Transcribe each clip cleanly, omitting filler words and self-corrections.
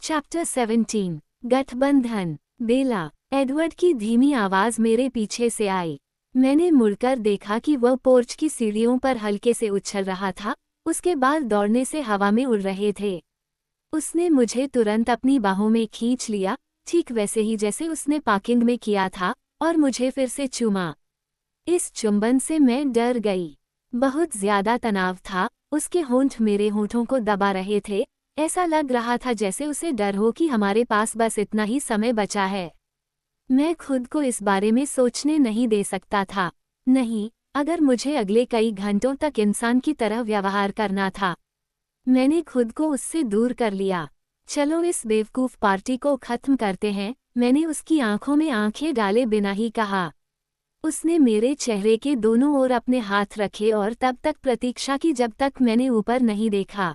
Chapter 17 गठबंधन। बेला। Edward की धीमी आवाज मेरे पीछे से आई। मैंने मुड़कर देखा कि वह पोर्च की सीढ़ियों पर हल्के से उछल रहा था। उसके बाल दौड़ने से हवा में उड़ रहे थे। उसने मुझे तुरंत अपनी बाहों में खींच लिया, ठीक वैसे ही जैसे उसने पार्किंग में किया था, और मुझे फिर से चूमा। इस चुंबन से मैं डर गई। बहुत ज्यादा तनाव था। उसके होंठ मेरे होंठों को दबा रहे थे। ऐसा लग रहा था जैसे उसे डर हो कि हमारे पास बस इतना ही समय बचा है। मैं खुद को इस बारे में सोचने नहीं दे सकता था। नहीं, अगर मुझे अगले कई घंटों तक इंसान की तरह व्यवहार करना था। मैंने खुद को उससे दूर कर लिया। चलो इस बेवकूफ पार्टी को खत्म करते हैं, मैंने उसकी आंखों में आंखें डाले बिना ही कहा। उसने मेरे चेहरे के दोनों ओर अपने हाथ रखे और तब तक प्रतीक्षा की जब तक मैंने ऊपर नहीं देखा।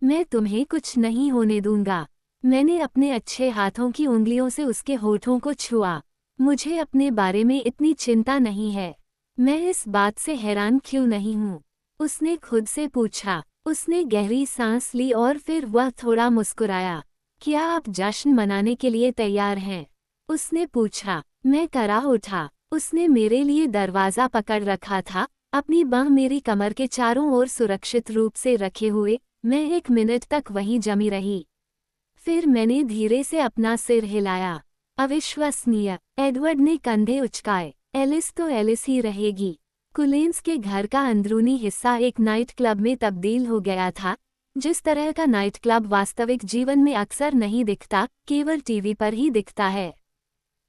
मैं तुम्हें कुछ नहीं होने दूंगा। मैंने अपने अच्छे हाथों की उंगलियों से उसके होठों को छुआ। मुझे अपने बारे में इतनी चिंता नहीं है। मैं इस बात से हैरान क्यों नहीं हूँ? उसने खुद से पूछा। उसने गहरी सांस ली और फिर वह थोड़ा मुस्कुराया। क्या आप जश्न मनाने के लिए तैयार हैं? उसने पूछा। मैं करा उठा। उसने मेरे लिए दरवाज़ा पकड़ रखा था, अपनी बांह मेरी कमर के चारों ओर सुरक्षित रूप से रखे हुए। मैं 1 मिनट तक वहीं जमी रही। फिर मैंने धीरे से अपना सिर हिलाया। अविश्वसनीय। एडवर्ड ने कंधे उचकाए। एलिस तो एलिस ही रहेगी। कुलेन्स के घर का अंदरूनी हिस्सा एक नाइट क्लब में तब्दील हो गया था। जिस तरह का नाइट क्लब वास्तविक जीवन में अक्सर नहीं दिखता, केवल टीवी पर ही दिखता है।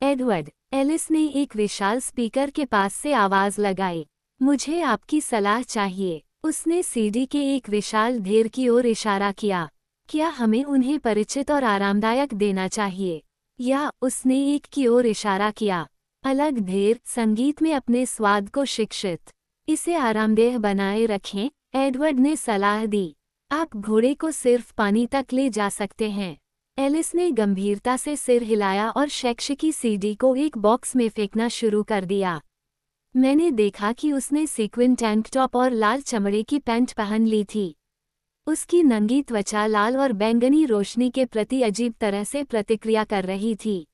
एडवर्ड, एलिस ने एक विशाल स्पीकर के पास से आवाज लगाई। मुझे आपकी सलाह चाहिए। उसने सीढ़ी के एक विशाल ढेर की ओर इशारा किया। क्या हमें उन्हें परिचित और आरामदायक देना चाहिए? या उसने एक की ओर इशारा किया। अलग ढेर, संगीत में अपने स्वाद को शिक्षित। इसे आरामदेह बनाए रखें, एडवर्ड ने सलाह दी। आप घोड़े को सिर्फ पानी तक ले जा सकते हैं। एलिस ने गंभीरता से सिर हिलाया और शैक्षिकी सीडी को एक बॉक्स में फेंकना शुरू कर दिया। मैंने देखा कि उसने सीक्वेन टैंक टॉप और लाल चमड़े की पैंट पहन ली थी। उसकी नंगी त्वचा लाल और बैंगनी रोशनी के प्रति अजीब तरह से प्रतिक्रिया कर रही थी।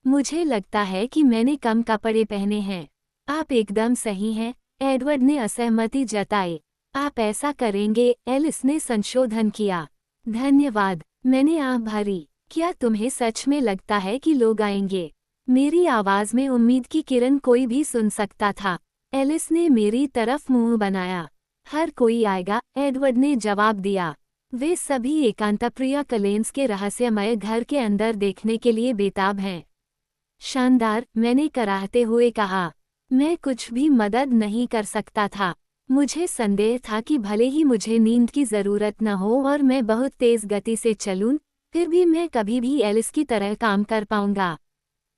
मुझे लगता है कि मैंने कम कपड़े पहने हैं। आप एकदम सही हैं, एडवर्ड ने असहमति जताई। आप ऐसा करेंगे, एलिस ने संशोधन किया। धन्यवाद, मैंने आह भरी। क्या तुम्हें सच में लगता है कि लोग आएंगे? मेरी आवाज में उम्मीद की किरण कोई भी सुन सकता था। एलिस ने मेरी तरफ मुंह बनाया। हर कोई आएगा, एडवर्ड ने जवाब दिया। वे सभी एकांतप्रिय कलेन्स के रहस्यमय घर के अंदर देखने के लिए बेताब हैं। शानदार, मैंने कराहते हुए कहा। मैं कुछ भी मदद नहीं कर सकता था। मुझे संदेह था कि भले ही मुझे नींद की जरूरत न हो और मैं बहुत तेज गति से चलूं, फिर भी मैं कभी भी एलिस की तरह काम कर पाऊंगा।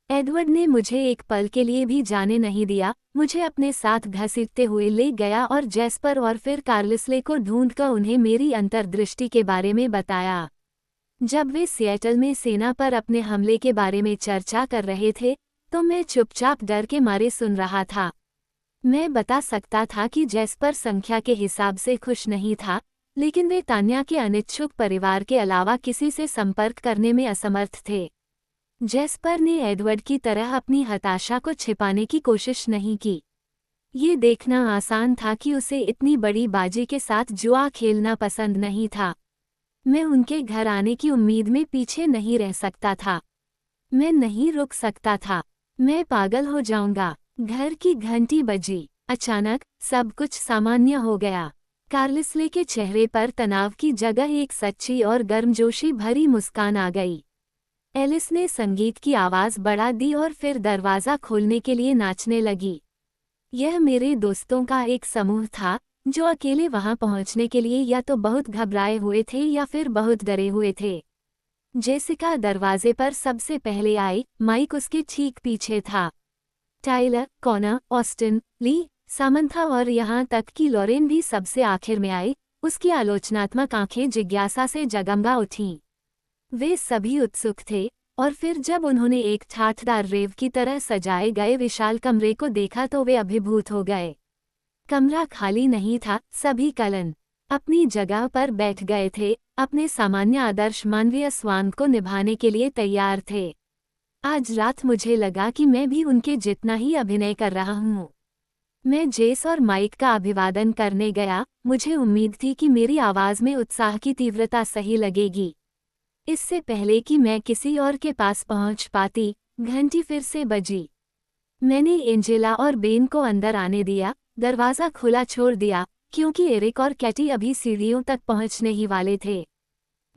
एडवर्ड ने मुझे एक पल के लिए भी जाने नहीं दिया, मुझे अपने साथ घसीटते हुए ले गया और जैस्पर और फिर कार्लिसले को ढूंढकर उन्हें मेरी अंतर्दृष्टि के बारे में बताया। जब वे सिएटल में सेना पर अपने हमले के बारे में चर्चा कर रहे थे, तो मैं चुपचाप डर के मारे सुन रहा था। मैं बता सकता था कि जैस्पर संख्या के हिसाब से खुश नहीं था, लेकिन वे तान्या के अनिच्छुक परिवार के अलावा किसी से संपर्क करने में असमर्थ थे। जैस्पर ने एडवर्ड की तरह अपनी हताशा को छिपाने की कोशिश नहीं की। ये देखना आसान था कि उसे इतनी बड़ी बाजी के साथ जुआ खेलना पसंद नहीं था। मैं उनके घर आने की उम्मीद में पीछे नहीं रह सकता था। मैं नहीं रुक सकता था। मैं पागल हो जाऊंगा। घर की घंटी बजी। अचानक सब कुछ सामान्य हो गया। कार्लिसले के चेहरे पर तनाव की जगह एक सच्ची और गर्मजोशी भरी मुस्कान आ गई। एलिस ने संगीत की आवाज़ बढ़ा दी और फिर दरवाज़ा खोलने के लिए नाचने लगी। यह मेरे दोस्तों का एक समूह था, जो अकेले वहां पहुंचने के लिए या तो बहुत घबराए हुए थे या फिर बहुत डरे हुए थे। जेसिका दरवाजे पर सबसे पहले आई, माइक उसके ठीक पीछे था। टाइलर, कॉनर, ऑस्टिन, ली, सामंथा और यहाँ तक कि लॉरेन भी सबसे आखिर में आई। उसकी आलोचनात्मक आंखें जिज्ञासा से जगमगा उठीं। वे सभी उत्सुक थे, और फिर जब उन्होंने एक ठाठदार रेव की तरह सजाए गए विशाल कमरे को देखा तो वे अभिभूत हो गए। कमरा खाली नहीं था, सभी कलन। अपनी जगह पर बैठ गए थे, अपने सामान्य आदर्श मानवीय स्वांग को निभाने के लिए तैयार थे। आज रात मुझे लगा कि मैं भी उनके जितना ही अभिनय कर रहा हूँ। मैं जेस और माइक का अभिवादन करने गया, मुझे उम्मीद थी कि मेरी आवाज़ में उत्साह की तीव्रता सही लगेगी। इससे पहले कि मैं किसी और के पास पहुंच पाती, घंटी फिर से बजी। मैंने एंजेला और बेन को अंदर आने दिया, दरवाज़ा खुला छोड़ दिया, क्योंकि एरिक और कैटी अभी सीढ़ियों तक पहुंचने ही वाले थे।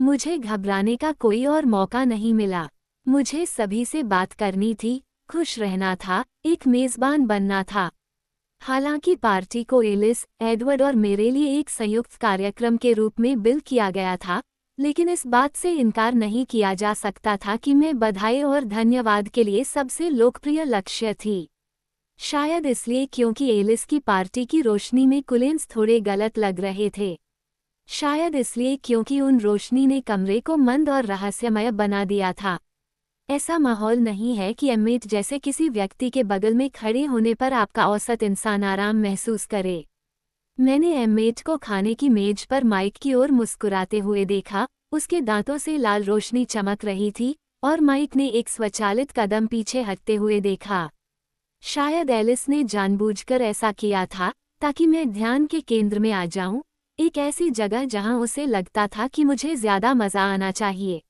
मुझे घबराने का कोई और मौका नहीं मिला। मुझे सभी से बात करनी थी, खुश रहना था, एक मेज़बान बनना था। हालांकि पार्टी को एलिस, एडवर्ड और मेरे लिए एक संयुक्त कार्यक्रम के रूप में बिल किया गया था, लेकिन इस बात से इनकार नहीं किया जा सकता था कि मैं बधाई और धन्यवाद के लिए सबसे लोकप्रिय लक्ष्य थी। शायद इसलिए क्योंकि एलिस की पार्टी की रोशनी में कुलेंस थोड़े गलत लग रहे थे। शायद इसलिए क्योंकि उन रोशनी ने कमरे को मंद और रहस्यमय बना दिया था। ऐसा माहौल नहीं है कि एम्मेट जैसे किसी व्यक्ति के बगल में खड़े होने पर आपका औसत इंसान आराम महसूस करे। मैंने एम्मेट को खाने की मेज पर माइक की ओर मुस्कुराते हुए देखा, उसके दांतों से लाल रोशनी चमक रही थी, और माइक ने एक स्वचालित कदम पीछे हटते हुए देखा। शायद एलिस ने जानबूझकर ऐसा किया था, ताकि मैं ध्यान के केंद्र में आ जाऊं, एक ऐसी जगह जहां उसे लगता था कि मुझे ज्यादा मजा आना चाहिए।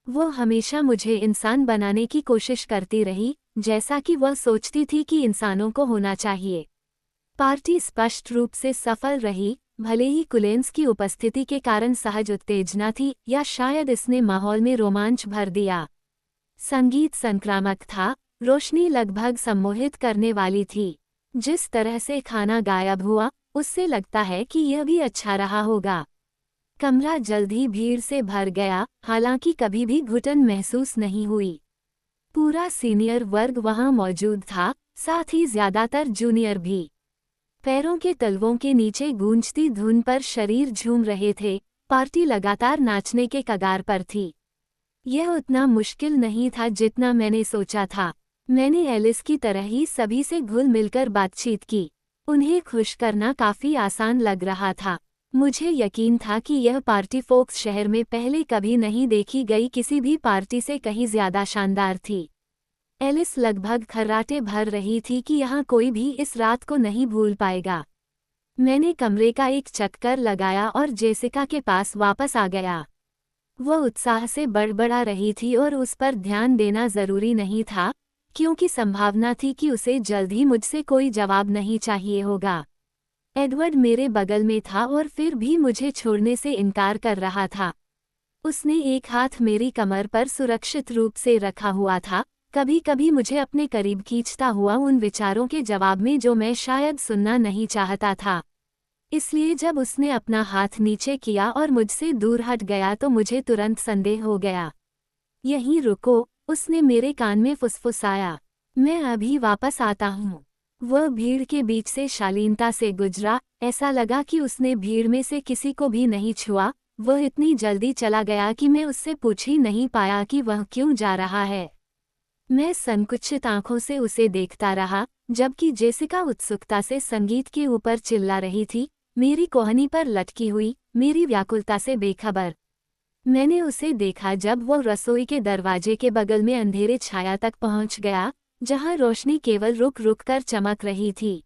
वो हमेशा मुझे इंसान बनाने की कोशिश करती रही, जैसा कि वह सोचती थी कि इंसानों को होना चाहिए। पार्टी स्पष्ट रूप से सफल रही, भले ही कुलेंस की उपस्थिति के कारण सहज उत्तेजना थी, या शायद इसने माहौल में रोमांच भर दिया। संगीत संक्रामक था, रोशनी लगभग सम्मोहित करने वाली थी। जिस तरह से खाना गायब हुआ, उससे लगता है कि यह भी अच्छा रहा होगा। कमरा जल्द ही भीड़ से भर गया, हालांकि कभी भी घुटन महसूस नहीं हुई। पूरा सीनियर वर्ग वहां मौजूद था, साथ ही ज्यादातर जूनियर भी। पैरों के तलवों के नीचे गूंजती धुन पर शरीर झूम रहे थे, पार्टी लगातार नाचने के कगार पर थी। यह उतना मुश्किल नहीं था जितना मैंने सोचा था। मैंने एलिस की तरह ही सभी से घुल मिलकर बातचीत की। उन्हें खुश करना काफी आसान लग रहा था। मुझे यकीन था कि यह पार्टी फोक्स शहर में पहले कभी नहीं देखी गई किसी भी पार्टी से कहीं ज्यादा शानदार थी। एलिस लगभग खर्राटे भर रही थी कि यहाँ कोई भी इस रात को नहीं भूल पाएगा। मैंने कमरे का एक चक्कर लगाया और जेसिका के पास वापस आ गया। वह उत्साह से बड़बड़ा रही थी और उस पर ध्यान देना जरूरी नहीं था, क्योंकि संभावना थी कि उसे जल्द ही मुझसे कोई जवाब नहीं चाहिए होगा। एडवर्ड मेरे बगल में था और फिर भी मुझे छोड़ने से इनकार कर रहा था। उसने एक हाथ मेरी कमर पर सुरक्षित रूप से रखा हुआ था, कभी कभी मुझे अपने करीब खींचता हुआ उन विचारों के जवाब में जो मैं शायद सुनना नहीं चाहता था। इसलिए जब उसने अपना हाथ नीचे किया और मुझसे दूर हट गया तो मुझे तुरंत संदेह हो गया। यहीं रुको, उसने मेरे कान में फुसफुसाया। मैं अभी वापस आता हूँ। वह भीड़ के बीच से शालीनता से गुजरा, ऐसा लगा कि उसने भीड़ में से किसी को भी नहीं छुआ। वह इतनी जल्दी चला गया कि मैं उससे पूछ ही नहीं पाया कि वह क्यों जा रहा है। मैं संकुचित आंखों से उसे देखता रहा, जबकि जेसिका उत्सुकता से संगीत के ऊपर चिल्ला रही थी, मेरी कोहनी पर लटकी हुई, मेरी व्याकुलता से बेखबर। मैंने उसे देखा जब वह रसोई के दरवाजे के बगल में अंधेरे छाया तक पहुंच गया, जहां रोशनी केवल रुक रुक कर चमक रही थी।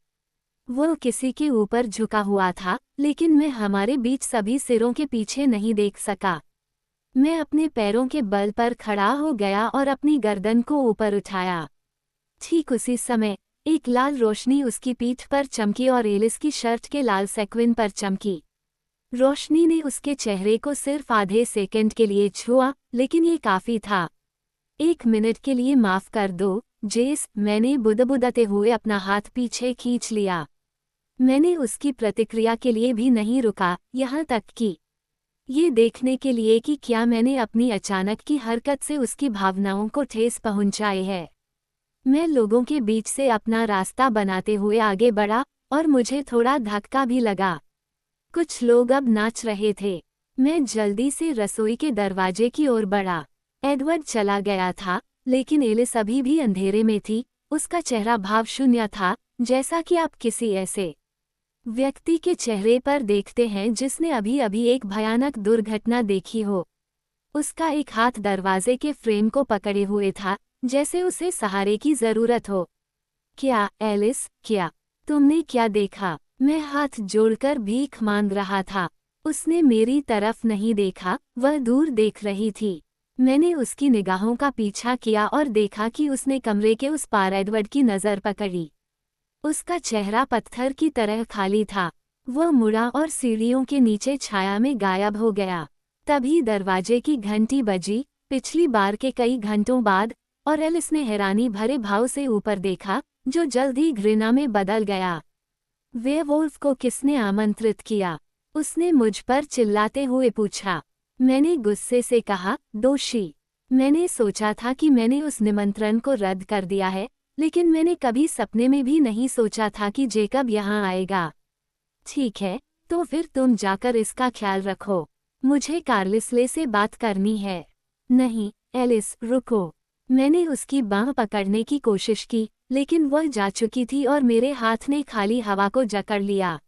वह किसी के ऊपर झुका हुआ था, लेकिन मैं हमारे बीच सभी सिरों के पीछे नहीं देख सका। मैं अपने पैरों के बल पर खड़ा हो गया और अपनी गर्दन को ऊपर उठाया। ठीक उसी समय एक लाल रोशनी उसकी पीठ पर चमकी और एलिस की शर्ट के लाल सेक्विन पर चमकी। रोशनी ने उसके चेहरे को सिर्फ आधे सेकंड के लिए छुआ, लेकिन ये काफी था। 1 मिनट के लिए माफ कर दो, जेस, मैंने बुदबुदाते हुए अपना हाथ पीछे खींच लिया। मैंने उसकी प्रतिक्रिया के लिए भी नहीं रुका, यहाँ तक कि ये देखने के लिए कि क्या मैंने अपनी अचानक की हरकत से उसकी भावनाओं को ठेस पहुंचाई है। मैं लोगों के बीच से अपना रास्ता बनाते हुए आगे बढ़ा और मुझे थोड़ा धक्का भी लगा। कुछ लोग अब नाच रहे थे। मैं जल्दी से रसोई के दरवाजे की ओर बढ़ा। एडवर्ड चला गया था, लेकिन एलिस अभी भी अंधेरे में थी। उसका चेहरा भावशून्य था, जैसा कि आप किसी ऐसे व्यक्ति के चेहरे पर देखते हैं जिसने अभी अभी एक भयानक दुर्घटना देखी हो। उसका एक हाथ दरवाजे के फ्रेम को पकड़े हुए था, जैसे उसे सहारे की जरूरत हो। क्या एलिस, क्या तुमने क्या देखा? मैं हाथ जोड़कर भीख मांग रहा था। उसने मेरी तरफ नहीं देखा, वह दूर देख रही थी। मैंने उसकी निगाहों का पीछा किया और देखा कि उसने कमरे के उस पार एडवर्ड की नज़र पकड़ी। उसका चेहरा पत्थर की तरह खाली था। वह मुड़ा और सीढ़ियों के नीचे छाया में गायब हो गया। तभी दरवाजे की घंटी बजी, पिछली बार के कई घंटों बाद, और एलिस ने हैरानी भरे भाव से ऊपर देखा, जो जल्द ही घृणा में बदल गया। वेयरवुल्फ को किसने आमंत्रित किया? उसने मुझ पर चिल्लाते हुए पूछा। मैंने गुस्से से कहा, दोषी। मैंने सोचा था कि मैंने उस निमंत्रण को रद्द कर दिया है, लेकिन मैंने कभी सपने में भी नहीं सोचा था कि जेकब यहाँ आएगा। ठीक है, तो फिर तुम जाकर इसका ख्याल रखो। मुझे कार्लिसले से बात करनी है। नहीं, एलिस, रुको। मैंने उसकी बाँह पकड़ने की कोशिश की, लेकिन वह जा चुकी थी और मेरे हाथ ने खाली हवा को जकड़ लिया।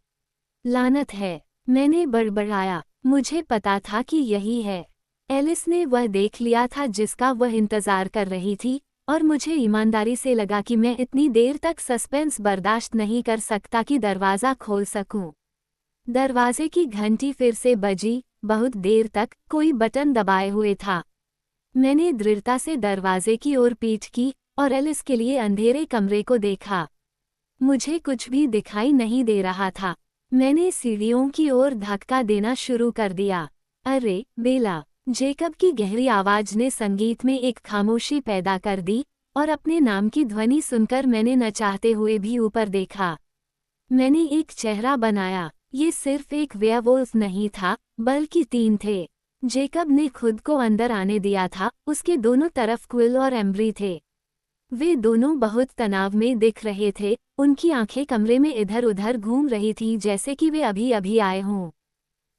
लानत है, मैंने बड़बड़ाया। मुझे पता था कि यही है। एलिस ने वह देख लिया था जिसका वह इंतजार कर रही थी, और मुझे ईमानदारी से लगा कि मैं इतनी देर तक सस्पेंस बर्दाश्त नहीं कर सकता कि दरवाज़ा खोल सकूं। दरवाजे की घंटी फिर से बजी, बहुत देर तक कोई बटन दबाए हुए था। मैंने दृढ़ता से दरवाजे की ओर पीठ की और एलिस के लिए अंधेरे कमरे को देखा। मुझे कुछ भी दिखाई नहीं दे रहा था। मैंने सीढ़ियों की ओर धक्का देना शुरू कर दिया। अरे, बेला! जेकब की गहरी आवाज ने संगीत में एक खामोशी पैदा कर दी, और अपने नाम की ध्वनि सुनकर मैंने न चाहते हुए भी ऊपर देखा। मैंने एक चेहरा बनाया। ये सिर्फ एक वेयरवुल्फ नहीं था, बल्कि 3 थे। जेकब ने खुद को अंदर आने दिया था, उसके दोनों तरफ क्विल और एम्ब्री थे। वे दोनों बहुत तनाव में दिख रहे थे, उनकी आंखें कमरे में इधर उधर घूम रही थीं जैसे कि वे अभी अभी आए हों।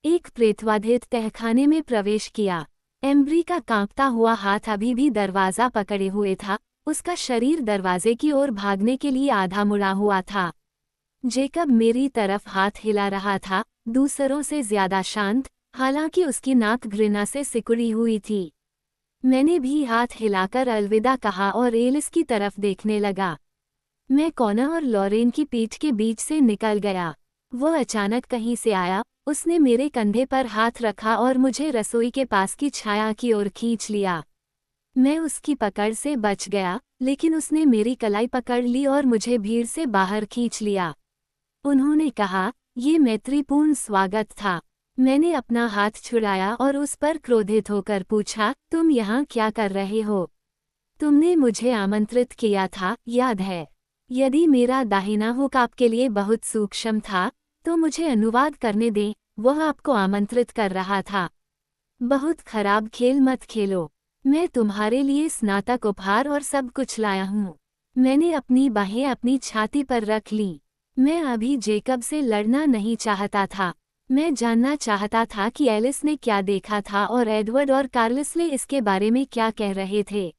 एक प्रेतवाधित तहखाने में प्रवेश किया। एम्ब्री का कांपता हुआ हाथ अभी भी दरवाज़ा पकड़े हुए था, उसका शरीर दरवाजे की ओर भागने के लिए आधा मुड़ा हुआ था। जेकब मेरी तरफ हाथ हिला रहा था, दूसरों से ज्यादा शांत, हालांकि उसकी नाक घृणा से सिकुड़ी हुई थी। मैंने भी हाथ हिलाकर अलविदा कहा और एलिस की तरफ देखने लगा। मैं कॉनर और लॉरेन की पीठ के बीच से निकल गया। वह अचानक कहीं से आया, उसने मेरे कंधे पर हाथ रखा और मुझे रसोई के पास की छाया की ओर खींच लिया। मैं उसकी पकड़ से बच गया, लेकिन उसने मेरी कलाई पकड़ ली और मुझे भीड़ से बाहर खींच लिया। उन्होंने कहा, ये मैत्रीपूर्ण स्वागत था। मैंने अपना हाथ छुड़ाया और उस पर क्रोधित होकर पूछा, तुम यहाँ क्या कर रहे हो? तुमने मुझे आमंत्रित किया था, याद है? यदि मेरा दाहिना हुक आपके लिए बहुत सूक्ष्म था, तो मुझे अनुवाद करने दें, वह आपको आमंत्रित कर रहा था। बहुत खराब खेल मत खेलो। मैं तुम्हारे लिए स्नातक उपहार और सब कुछ लाया हूँ। मैंने अपनी बाहें अपनी छाती पर रख लीं। मैं अभी जेकब से लड़ना नहीं चाहता था। मैं जानना चाहता था कि एलिस ने क्या देखा था और एडवर्ड और कार्लिसले इसके बारे में क्या कह रहे थे।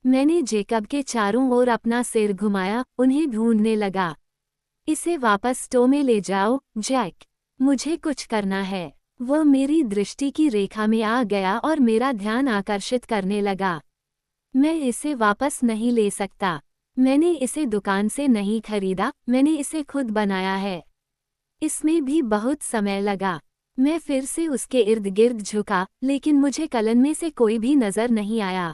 मैंने जेकब के चारों ओर अपना सिर घुमाया, उन्हें ढूंढने लगा। इसे वापस स्टो में ले जाओ, जैक। मुझे कुछ करना है। वह मेरी दृष्टि की रेखा में आ गया और मेरा ध्यान आकर्षित करने लगा। मैं इसे वापस नहीं ले सकता। मैंने इसे दुकान से नहीं खरीदा, मैंने इसे खुद बनाया है। इसमें भी बहुत समय लगा। मैं फिर से उसके इर्द गिर्द झुका, लेकिन मुझे कलन में से कोई भी नजर नहीं आया।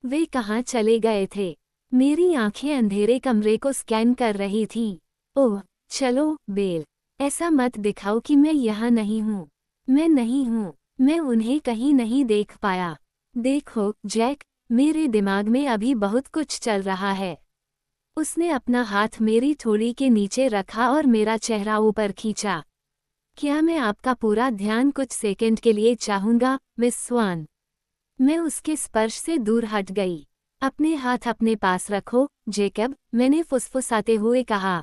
वे कहाँ चले गए थे? मेरी आंखें अंधेरे कमरे को स्कैन कर रही थीं। ओह, चलो, बेल, ऐसा मत दिखाओ कि मैं यहाँ नहीं हूँ। मैं नहीं हूँ। मैं उन्हें कहीं नहीं देख पाया। देखो, जैक, मेरे दिमाग में अभी बहुत कुछ चल रहा है। उसने अपना हाथ मेरी थोड़ी के नीचे रखा और मेरा चेहरा ऊपर खींचा। क्या मैं आपका पूरा ध्यान कुछ सेकंड के लिए चाहूंगा, मिस स्वान? मैं उसके स्पर्श से दूर हट गई। अपने हाथ अपने पास रखो, जेकब, मैंने फुसफुसाते हुए कहा।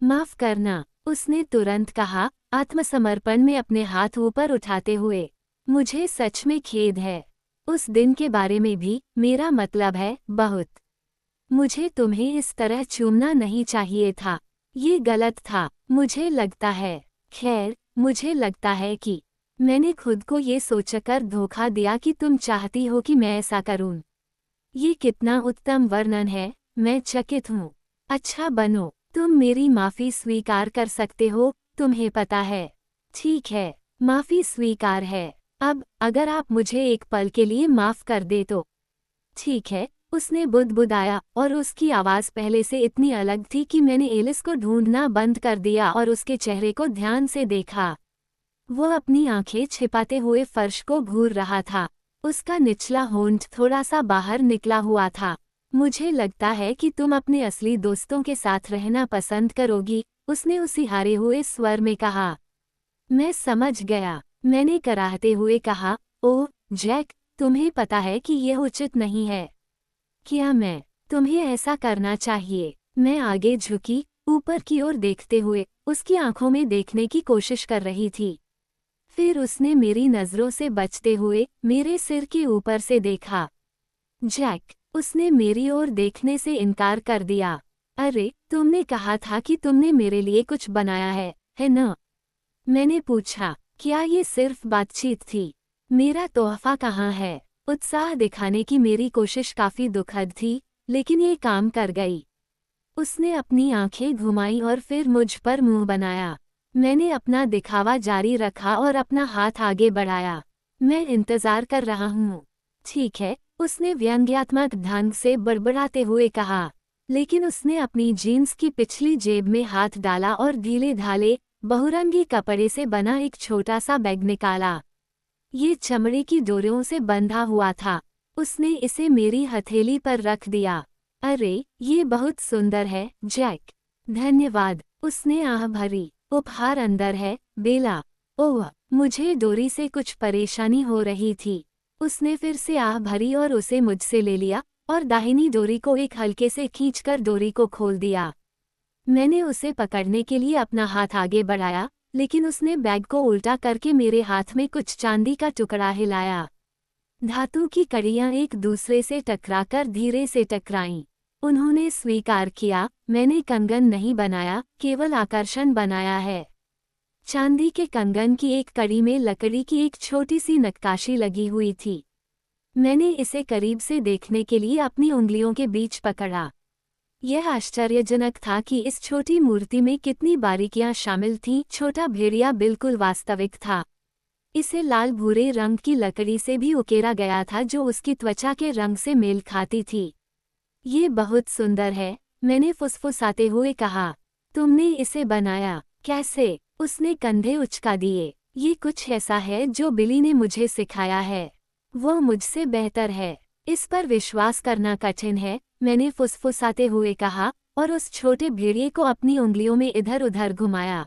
माफ करना, उसने तुरंत कहा, आत्मसमर्पण में अपने हाथ ऊपर उठाते हुए। मुझे सच में खेद है। उस दिन के बारे में भी, मेरा मतलब है, बहुत। मुझे तुम्हें इस तरह चूमना नहीं चाहिए था। ये गलत था, मुझे लगता है। खैर, मुझे लगता है कि मैंने खुद को ये सोचकर धोखा दिया कि तुम चाहती हो कि मैं ऐसा करूं। ये कितना उत्तम वर्णन है, मैं चकित हूँ। अच्छा बनो, तुम मेरी माफ़ी स्वीकार कर सकते हो, तुम्हें पता है। ठीक है, माफ़ी स्वीकार है। अब, अगर आप मुझे एक पल के लिए माफ़ कर दे तो। ठीक है, उसने बुदबुदाया और उसकी आवाज़ पहले से इतनी अलग थी कि मैंने एलिस को ढूंढना बंद कर दिया और उसके चेहरे को ध्यान से देखा। वो अपनी आंखें छिपाते हुए फर्श को घूर रहा था। उसका निचला होंठ थोड़ा सा बाहर निकला हुआ था। मुझे लगता है कि तुम अपने असली दोस्तों के साथ रहना पसंद करोगी, उसने उसी हारे हुए स्वर में कहा। मैं समझ गया, मैंने कराहते हुए कहा, ओह जैक, तुम्हें पता है कि यह उचित नहीं है। क्या मैं तुम्हें ऐसा करना चाहिए? मैं आगे झुकी, ऊपर की ओर देखते हुए उसकी आंखों में देखने की कोशिश कर रही थी। फिर उसने मेरी नज़रों से बचते हुए मेरे सिर के ऊपर से देखा। जैक, उसने मेरी ओर देखने से इनकार कर दिया। अरे, तुमने कहा था कि तुमने मेरे लिए कुछ बनाया है न? मैंने पूछा, क्या ये सिर्फ बातचीत थी? मेरा तोहफा कहाँ है? उत्साह दिखाने की मेरी कोशिश काफी दुखद थी, लेकिन ये काम कर गई। उसने अपनी आंखें घुमाई और फिर मुझ पर मुंह बनाया। मैंने अपना दिखावा जारी रखा और अपना हाथ आगे बढ़ाया। मैं इंतजार कर रहा हूँ। ठीक है, उसने व्यंग्यात्मक ढंग से बड़बड़ाते हुए कहा। लेकिन उसने अपनी जीन्स की पिछली जेब में हाथ डाला और ढीले ढाले बहुरंगी कपड़े से बना एक छोटा सा बैग निकाला। ये चमड़े की डोरियों से बंधा हुआ था। उसने इसे मेरी हथेली पर रख दिया। अरे, ये बहुत सुंदर है, जैक। धन्यवाद, उसने आह भरी। उपहार अंदर है, बेला। ओह, मुझे डोरी से कुछ परेशानी हो रही थी। उसने फिर से आह भरी और उसे मुझसे ले लिया और दाहिनी डोरी को एक हल्के से खींचकर डोरी को खोल दिया। मैंने उसे पकड़ने के लिए अपना हाथ आगे बढ़ाया, लेकिन उसने बैग को उल्टा करके मेरे हाथ में कुछ चांदी का टुकड़ा हिलाया। धातु की कड़ियां एक दूसरे से टकराकर धीरे से टकराईं। उन्होंने स्वीकार किया, मैंने कंगन नहीं बनाया, केवल आकर्षण बनाया है। चांदी के कंगन की एक कड़ी में लकड़ी की एक छोटी सी नक्काशी लगी हुई थी। मैंने इसे करीब से देखने के लिए अपनी उंगलियों के बीच पकड़ा। यह आश्चर्यजनक था कि इस छोटी मूर्ति में कितनी बारीकियां शामिल थीं। छोटा भेड़िया बिल्कुल वास्तविक था। इसे लाल भूरे रंग की लकड़ी से भी उकेरा गया था जो उसकी त्वचा के रंग से मेल खाती थी। ये बहुत सुंदर है, मैंने फुसफुसाते हुए कहा। तुमने इसे बनाया कैसे? उसने कंधे उचका दिए। ये कुछ ऐसा है जो बिली ने मुझे सिखाया है। वो मुझसे बेहतर है। इस पर विश्वास करना कठिन है, मैंने फुसफुसाते हुए कहा और उस छोटे भेड़िए को अपनी उंगलियों में इधर उधर घुमाया।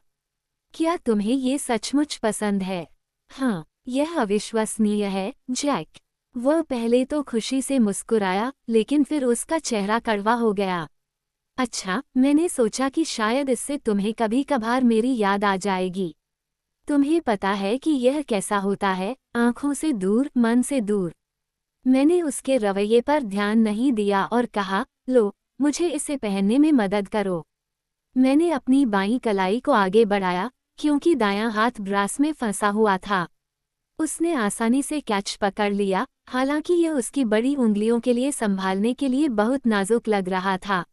क्या तुम्हें ये सचमुच पसंद है? हाँ, यह अविश्वसनीय है, जैक। वह पहले तो खुशी से मुस्कुराया, लेकिन फिर उसका चेहरा कड़वा हो गया। अच्छा, मैंने सोचा कि शायद इससे तुम्हें कभी कभार मेरी याद आ जाएगी। तुम्हें पता है कि यह कैसा होता है, आंखों से दूर, मन से दूर। मैंने उसके रवैये पर ध्यान नहीं दिया और कहा, लो, मुझे इसे पहनने में मदद करो। मैंने अपनी बाईं कलाई को आगे बढ़ाया, क्योंकि दायां हाथ ब्रास में फंसा हुआ था। उसने आसानी से कैच पकड़ लिया, हालांकि यह उसकी बड़ी उंगलियों के लिए संभालने के लिए बहुत नाजुक लग रहा था।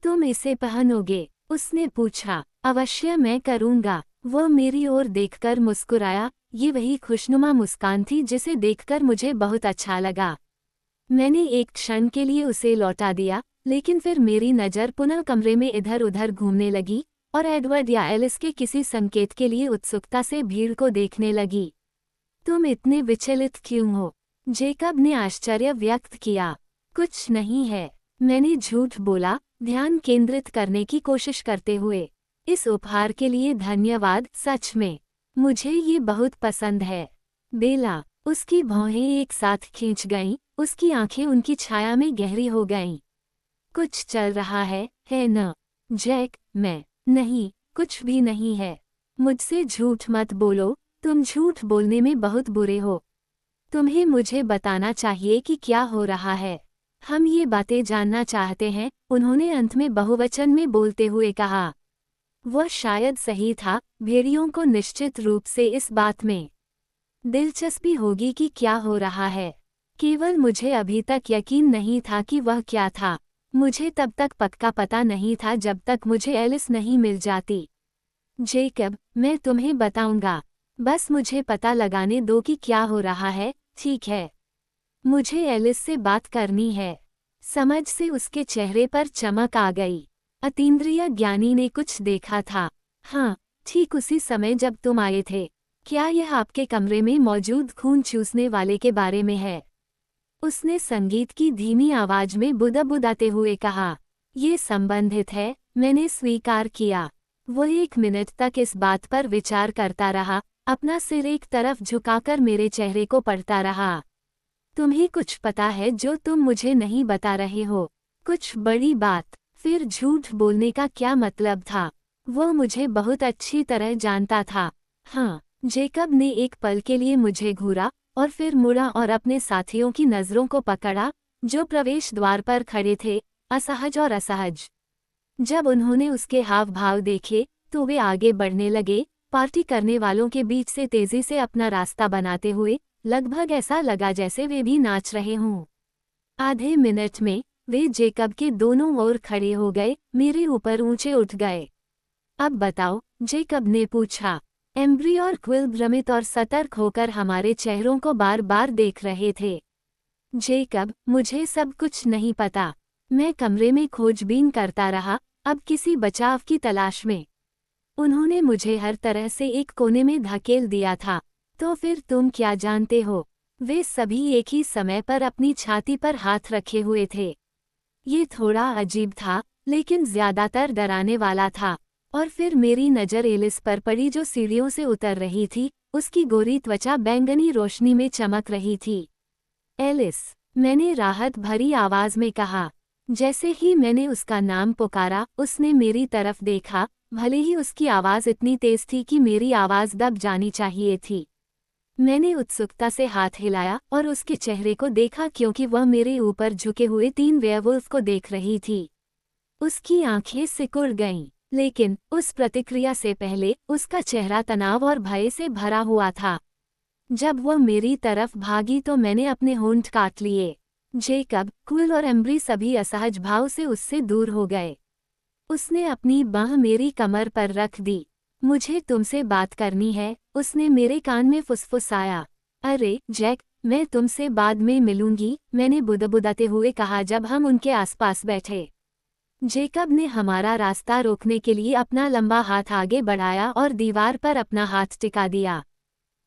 तुम इसे पहनोगे? उसने पूछा। अवश्य मैं करूंगा। वह मेरी ओर देखकर मुस्कुराया। ये वही खुशनुमा मुस्कान थी जिसे देखकर मुझे बहुत अच्छा लगा। मैंने एक क्षण के लिए उसे लौटा दिया, लेकिन फिर मेरी नज़र पुनः कमरे में इधर उधर घूमने लगी और एडवर्ड या एलिस के किसी संकेत के लिए उत्सुकता से भीड़ को देखने लगी। तुम इतने विचलित क्यों हो? जेकब ने आश्चर्य व्यक्त किया। कुछ नहीं है, मैंने झूठ बोला, ध्यान केंद्रित करने की कोशिश करते हुए। इस उपहार के लिए धन्यवाद, सच में। मुझे ये बहुत पसंद है। बेला, उसकी भौहें एक साथ खींच गईं, उसकी आंखें उनकी छाया में गहरी हो गईं। कुछ चल रहा है न? जैक, मैं नहीं, कुछ भी नहीं है। मुझसे झूठ मत बोलो, तुम झूठ बोलने में बहुत बुरे हो। तुम्हें मुझे बताना चाहिए कि क्या हो रहा है। हम ये बातें जानना चाहते हैं, उन्होंने अंत में बहुवचन में बोलते हुए कहा। वह शायद सही था, भेड़ियों को निश्चित रूप से इस बात में दिलचस्पी होगी कि क्या हो रहा है। केवल मुझे अभी तक यकीन नहीं था कि वह क्या था। मुझे तब तक पक्का पता नहीं था जब तक मुझे एलिस नहीं मिल जाती। जेकब, मैं तुम्हें बताऊंगा। बस मुझे पता लगाने दो कि क्या हो रहा है, ठीक है? मुझे एलिस से बात करनी है। समझ से उसके चेहरे पर चमक आ गई। अतीन्द्रिय ज्ञानी ने कुछ देखा था। हाँ, ठीक उसी समय जब तुम आए थे। क्या यह आपके कमरे में मौजूद खून चूसने वाले के बारे में है? उसने संगीत की धीमी आवाज में बुदबुदाते हुए कहा। ये संबंधित है, मैंने स्वीकार किया। वो 1 मिनट तक इस बात पर विचार करता रहा, अपना सिर एक तरफ झुकाकर मेरे चेहरे को पढ़ता रहा। तुम्हें कुछ पता है जो तुम मुझे नहीं बता रहे हो? कुछ बड़ी बात? फिर झूठ बोलने का क्या मतलब था? वो मुझे बहुत अच्छी तरह जानता था। हाँ, जेकब ने एक पल के लिए मुझे घूरा और फिर मुड़ा और अपने साथियों की नज़रों को पकड़ा, जो प्रवेश द्वार पर खड़े थे, असहज और असहज। जब उन्होंने उसके हाव भाव देखे, तो वे आगे बढ़ने लगे, पार्टी करने वालों के बीच से तेजी से अपना रास्ता बनाते हुए, लगभग ऐसा लगा जैसे वे भी नाच रहे हों। आधे मिनट में वे जेकब के दोनों ओर खड़े हो गए, मेरे ऊपर ऊंचे उठ गए। अब बताओ, जेकब ने पूछा। एम्ब्री और क्विल भ्रमित और सतर्क होकर हमारे चेहरों को बार बार देख रहे थे। जेकब, मुझे सब कुछ नहीं पता। मैं कमरे में खोजबीन करता रहा, अब किसी बचाव की तलाश में। उन्होंने मुझे हर तरह से एक कोने में धकेल दिया था। तो फिर तुम क्या जानते हो? वे सभी एक ही समय पर अपनी छाती पर हाथ रखे हुए थे। ये थोड़ा अजीब था, लेकिन ज्यादातर डराने वाला था। और फिर मेरी नज़र एलिस पर पड़ी जो सीढ़ियों से उतर रही थी, उसकी गोरी त्वचा बैंगनी रोशनी में चमक रही थी। एलिस, मैंने राहत भरी आवाज में कहा। जैसे ही मैंने उसका नाम पुकारा, उसने मेरी तरफ देखा, भले ही उसकी आवाज इतनी तेज थी कि मेरी आवाज दब जानी चाहिए थी। मैंने उत्सुकता से हाथ हिलाया और उसके चेहरे को देखा क्योंकि वह मेरे ऊपर झुके हुए 3 वेयरवुल्फ को देख रही थी। उसकी आंखें सिकुड़ गईं, लेकिन उस प्रतिक्रिया से पहले उसका चेहरा तनाव और भय से भरा हुआ था। जब वह मेरी तरफ भागी तो मैंने अपने होंठ काट लिए। जेकब, क्विल और एम्ब्री सभी असहज भाव से उससे दूर हो गए। उसने अपनी बांह मेरी कमर पर रख दी। मुझे तुमसे बात करनी है, उसने मेरे कान में फुसफुसाया। अरे जैक, मैं तुमसे बाद में मिलूंगी, मैंने बुदबुदाते हुए कहा जब हम उनके आसपास बैठे। जेकब ने हमारा रास्ता रोकने के लिए अपना लंबा हाथ आगे बढ़ाया और दीवार पर अपना हाथ टिका दिया।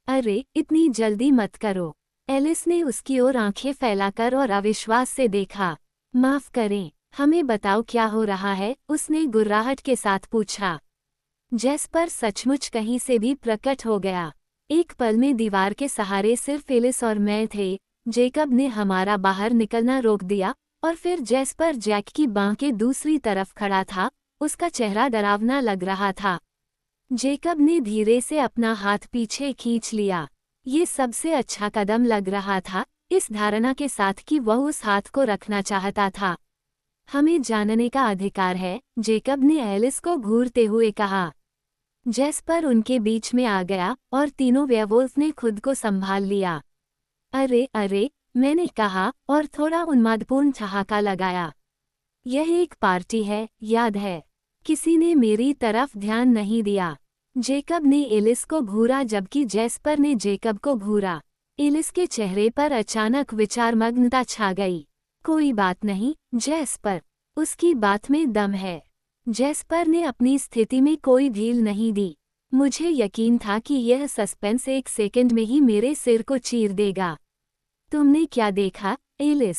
अरे, इतनी जल्दी मत करो। एलिस ने उसकी ओर आंखें फैलाकर और अविश्वास से देखा। माफ करें, हमें बताओ क्या हो रहा है, उसने गुर्राहट के साथ पूछा। जेस्पर सचमुच कहीं से भी प्रकट हो गया। एक पल में दीवार के सहारे सिर्फ एलिस और मैं थे। जेकब ने हमारा बाहर निकलना रोक दिया और फिर जेस्पर जैक की बांह के दूसरी तरफ खड़ा था, उसका चेहरा डरावना लग रहा था। जेकब ने धीरे से अपना हाथ पीछे खींच लिया। ये सबसे अच्छा कदम लग रहा था, इस धारणा के साथ कि वह उस हाथ को रखना चाहता था। हमें जानने का अधिकार है, जेकब ने एलिस को घूरते हुए कहा। जेस्पर उनके बीच में आ गया और तीनों वेयरवुल्फ ने खुद को संभाल लिया। अरे अरे, मैंने कहा और थोड़ा उन्मादपूर्ण ठहाका लगाया। यह एक पार्टी है, याद है? किसी ने मेरी तरफ ध्यान नहीं दिया। जेकब ने एलिस को घूरा जबकि जेस्पर ने जेकब को घूरा। एलिस के चेहरे पर अचानक विचारमग्नता छा गई। कोई बात नहीं, जेस्पर, उसकी बात में दम है। जेस्पर ने अपनी स्थिति में कोई ढील नहीं दी। मुझे यकीन था कि यह सस्पेंस 1 सेकंड में ही मेरे सिर को चीर देगा। तुमने क्या देखा, एलिस?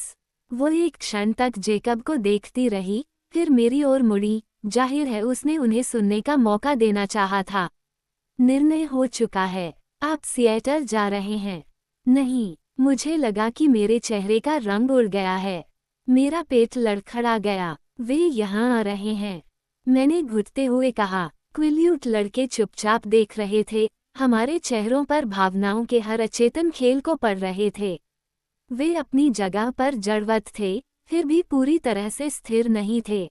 वो एक क्षण तक जेकब को देखती रही, फिर मेरी ओर मुड़ी। जाहिर है उसने उन्हें सुनने का मौका देना चाहा था। निर्णय हो चुका है, आप सिएटल जा रहे हैं। नहीं, मुझे लगा कि मेरे चेहरे का रंग उड़ गया है। मेरा पेट लड़खड़ा गया। वे यहाँ आ रहे हैं, मैंने घुटते हुए कहा। क्विल्यूट लड़के चुपचाप देख रहे थे, हमारे चेहरों पर भावनाओं के हर अचेतन खेल को पढ़ रहे थे। वे अपनी जगह पर जड़वत थे, फिर भी पूरी तरह से स्थिर नहीं थे।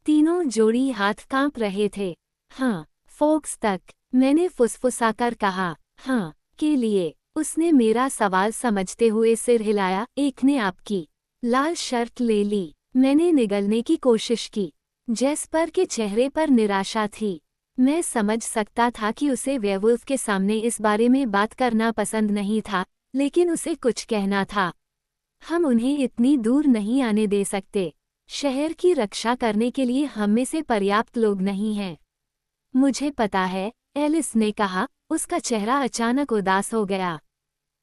तीनों जोड़ी हाथ कांप रहे थे। हाँ, फोक्स तक, मैंने फुसफुसाकर कहा। हाँ, के लिए। उसने मेरा सवाल समझते हुए सिर हिलाया। एक ने आपकी लाल शर्ट ले ली। मैंने निगलने की कोशिश की। जेस्पर के चेहरे पर निराशा थी। मैं समझ सकता था कि उसे वेयरवुल्फ के सामने इस बारे में बात करना पसंद नहीं था, लेकिन उसे कुछ कहना था। हम उन्हें इतनी दूर नहीं आने दे सकते। शहर की रक्षा करने के लिए हम में से पर्याप्त लोग नहीं हैं। मुझे पता है, एलिस ने कहा, उसका चेहरा अचानक उदास हो गया।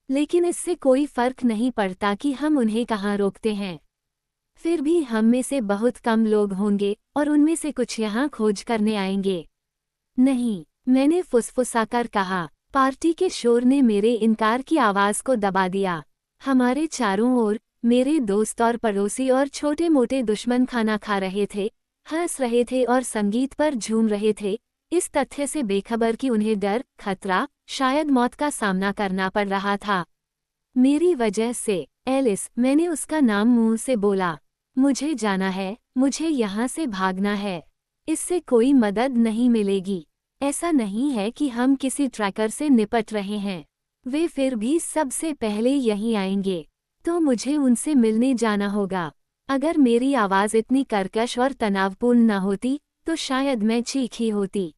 लेकिन इससे कोई फर्क नहीं पड़ता कि हम उन्हें कहाँ रोकते हैं। फिर भी हम में से बहुत कम लोग होंगे और उनमें से कुछ यहाँ खोज करने आएंगे। नहीं, मैंने फुसफुसाकर कहा। पार्टी के शोर ने मेरे इनकार की आवाज़ को दबा दिया। हमारे चारों ओर मेरे दोस्त और पड़ोसी और छोटे मोटे दुश्मन खाना खा रहे थे, हंस रहे थे और संगीत पर झूम रहे थे, इस तथ्य से बेखबर कि उन्हें डर, खतरा, शायद मौत का सामना करना पड़ रहा था। मेरी वजह से। एलिस, मैंने उसका नाम मुंह से बोला। मुझे जाना है, मुझे यहाँ से भागना है। इससे कोई मदद नहीं मिलेगी। ऐसा नहीं है कि हम किसी ट्रैकर से निपट रहे हैं। वे फिर भी सबसे पहले यहीं आएंगे, तो मुझे उनसे मिलने जाना होगा। अगर मेरी आवाज़ इतनी कर्कश और तनावपूर्ण न होती, तो शायद मैं चीखी होती।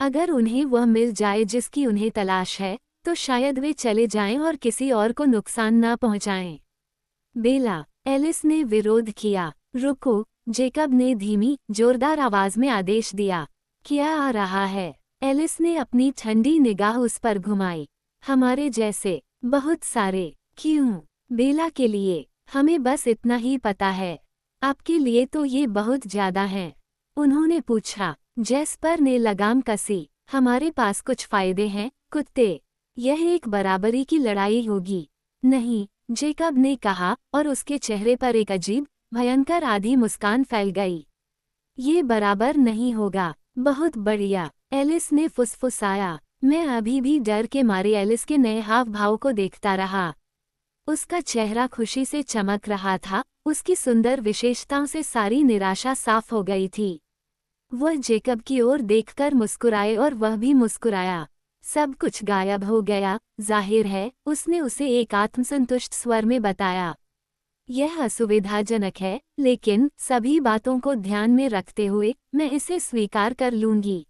अगर उन्हें वह मिल जाए जिसकी उन्हें तलाश है, तो शायद वे चले जाएं और किसी और को नुकसान न पहुंचाएं। बेला, एलिस ने विरोध किया। रुको, जेकब ने धीमी, जोरदार आवाज में आदेश दिया। क्या आ रहा है? एलिस ने अपनी ठंडी निगाह उस पर घुमाई। हमारे जैसे, बहुत सारे। क्यों? बेला के लिए, हमें बस इतना ही पता है। आपके लिए तो ये बहुत ज्यादा हैं। उन्होंने पूछा। जेस्पर ने लगाम कसी। हमारे पास कुछ फायदे हैं, कुत्ते। यह एक बराबरी की लड़ाई होगी। नहीं, जेकब ने कहा और उसके चेहरे पर एक अजीब, भयंकर आधी मुस्कान फैल गई। ये बराबर नहीं होगा। बहुत बढ़िया, एलिस ने फुसफुसाया। मैं अभी भी डर के मारे एलिस के नए हाव भाव को देखता रहा। उसका चेहरा खुशी से चमक रहा था, उसकी सुंदर विशेषताओं से सारी निराशा साफ हो गई थी। वह जेकब की ओर देखकर मुस्कुराए और वह भी मुस्कुराया। सब कुछ गायब हो गया, जाहिर है, उसने उसे एक आत्मसंतुष्ट स्वर में बताया। यह असुविधाजनक है, लेकिन सभी बातों को ध्यान में रखते हुए मैं इसे स्वीकार कर लूंगी।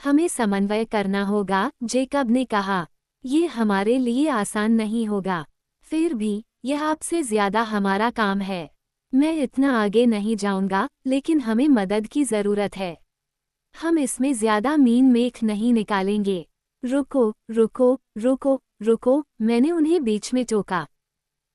हमें समन्वय करना होगा, जेकब ने कहा। ये हमारे लिए आसान नहीं होगा। फिर भी, यह आपसे ज्यादा हमारा काम है। मैं इतना आगे नहीं जाऊंगा, लेकिन हमें मदद की जरूरत है। हम इसमें ज्यादा मीन मेख नहीं निकालेंगे। रुको, रुको, रुको, रुको, मैंने उन्हें बीच में टोका।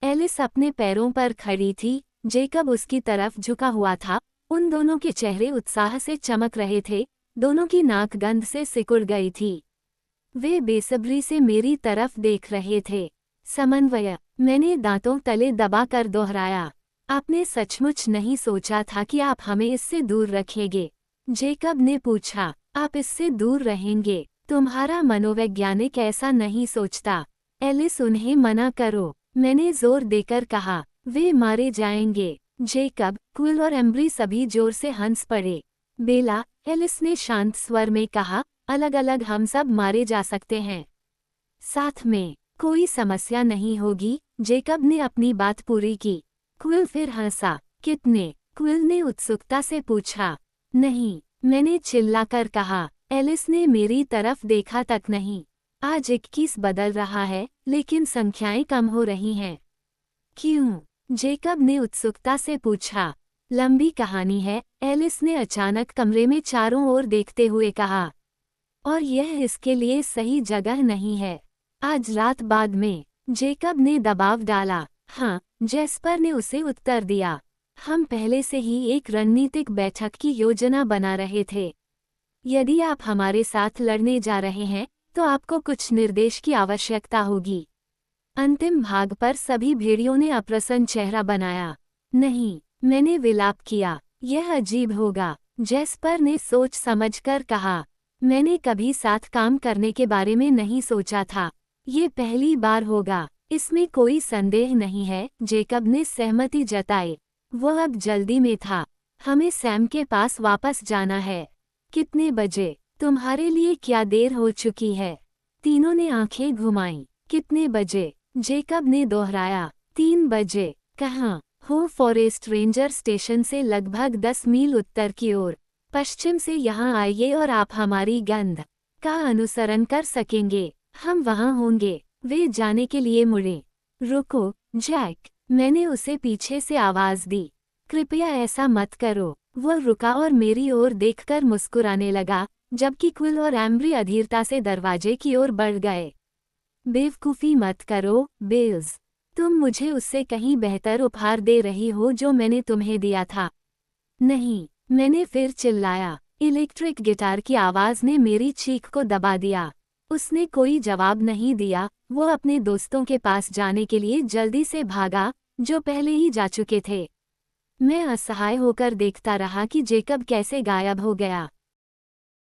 एलिस अपने पैरों पर खड़ी थी, जेकब उसकी तरफ झुका हुआ था, उन दोनों के चेहरे उत्साह से चमक रहे थे, दोनों की नाक गंध से सिकुड़ गई थी। वे बेसब्री से मेरी तरफ देख रहे थे। समन्वय, मैंने दांतों तले दबाकर दोहराया। आपने सचमुच नहीं सोचा था कि आप हमें इससे दूर रखेंगे? जेकब ने पूछा। आप इससे दूर रहेंगे? तुम्हारा मनोवैज्ञानिक ऐसा नहीं सोचता। एलिस, उन्हें मना करो, मैंने जोर देकर कहा। वे मारे जाएंगे। जेकब, क्विल और एम्ब्री सभी जोर से हंस पड़े। बेला, एलिस ने शांत स्वर में कहा, अलग अलग हम सब मारे जा सकते हैं। साथ में, कोई समस्या नहीं होगी। जेकब ने अपनी बात पूरी की। क्विल फिर हंसा। कितने? क्विल ने उत्सुकता से पूछा। नहीं, मैंने चिल्लाकर कहा। एलिस ने मेरी तरफ देखा तक नहीं। आज 21 बदल रहा है, लेकिन संख्याएं कम हो रही हैं। क्यों? जेकब ने उत्सुकता से पूछा। लंबी कहानी है, एलिस ने अचानक कमरे में चारों ओर देखते हुए कहा। और यह इसके लिए सही जगह नहीं है। आज रात बाद में। जेकब ने दबाव डाला। हाँ, जेस्पर ने उसे उत्तर दिया। हम पहले से ही एक रणनीतिक बैठक की योजना बना रहे थे। यदि आप हमारे साथ लड़ने जा रहे हैं, तो आपको कुछ निर्देश की आवश्यकता होगी। अंतिम भाग पर सभी भेड़ियों ने अप्रसन्न चेहरा बनाया। नहीं, मैंने विलाप किया। यह अजीब होगा, जेस्पर ने सोच समझकर कहा। मैंने कभी साथ काम करने के बारे में नहीं सोचा था। ये पहली बार होगा, इसमें कोई संदेह नहीं है। जेकब ने सहमति जताई। वह अब जल्दी में था। हमें सैम के पास वापस जाना है। कितने बजे? तुम्हारे लिए क्या देर हो चुकी है? तीनों ने आंखें घुमाईं। कितने बजे? जेकब ने दोहराया। 3 बजे। कहाँ? हो फॉरेस्ट रेंजर स्टेशन से लगभग 10 मील उत्तर की ओर पश्चिम से यहाँ आइए और आप हमारी गंध का अनुसरण कर सकेंगे। हम वहाँ होंगे। वे जाने के लिए मुड़े। रुको, जैक, मैंने उसे पीछे से आवाज दी। कृपया ऐसा मत करो। वह रुका और मेरी ओर देखकर मुस्कुराने लगा, जबकि क्विल और एम्ब्री अधीरता से दरवाजे की ओर बढ़ गए। बेवकूफ़ी मत करो, बेल्स। तुम मुझे उससे कहीं बेहतर उपहार दे रही हो जो मैंने तुम्हें दिया था। नहीं, मैंने फिर चिल्लाया। इलेक्ट्रिक गिटार की आवाज़ ने मेरी चीख को दबा दिया। उसने कोई जवाब नहीं दिया। वो अपने दोस्तों के पास जाने के लिए जल्दी से भागा, जो पहले ही जा चुके थे। मैं असहाय होकर देखता रहा कि जेकब कैसे गायब हो गया।